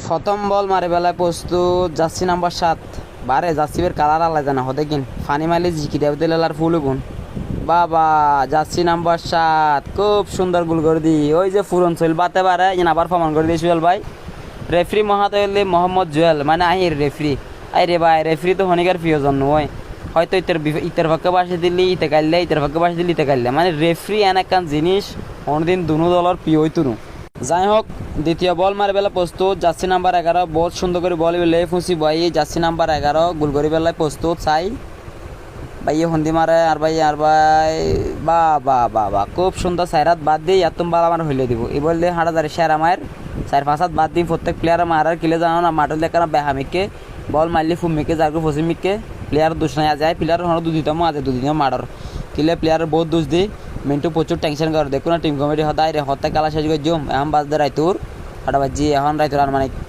প্রথম বল মারে বেলায় প্রস্তুত জার্সি নাম্বার 7 বারে জার্সিবের কালার আলাদা না হতে কিন ফানি মাইলে জিকি দেব দিলার ফুল গুন বাবা জার্সি নাম্বার 7 খুব সুন্দর গোল করে দি ওই যে ফুরন চল বাতে পারে ইন আবার প্রমাণ করে দিয়ে সুয়েল ভাই রেফারি মহাতলি মোহাম্মদ জুয়েল মানে আহির রেফারি আই রে ভাই রেফারি তো হনিকার প্রিয়জন নয় হয়তো ইতের পক্ষে বাসে দিলি ইতে কাইলে ইতের পক্ষে বাসে দিলি ইতে কাইলে মানে রেফারি এন একখান জিনিস অন্যদিন দুনো দলের প্রিয় হইতো যাই হোক দ্বিতীয় বল মারে বেলা প্রস্তুত জার্সি নাম্বার 11 বহুত সুন্দর করে বল বেলে ফুসি ভাই জার্সি নাম্বার 11 গোল করে বেলায় প্রস্তুত চাই ভাই হন্দি মারে আর ভাই বা বা বা বা খুব সুন্দর সাইরাত বাদ দিয়ে এতম বাল আমার হইলে দিব এই বললে হাঁটা দাঁড়িয়ে শেয়ার আমার 4-5 বাদ দিই প্রত্যেক প্লেয়ার মারার কিলে জানো না মাঠে দেখা না বেহামিকে বল মারলে ফুমিকে যাকে ফসিমিকে প্লেয়ার দোষ নাই যায় প্লেয়ার হলো দুদিতম আজ দুদিন মারার কিলে প্লেয়ার বহুত দোষ দিই মিন্টু প্রচুর টেনশন করে দেখো না টিম কমিটি হতায় রে হত্যা কালা শেষ করে জম এখন বাজতে রাইতুর হাঁটা বাজি এখন রাইতুর আর মানে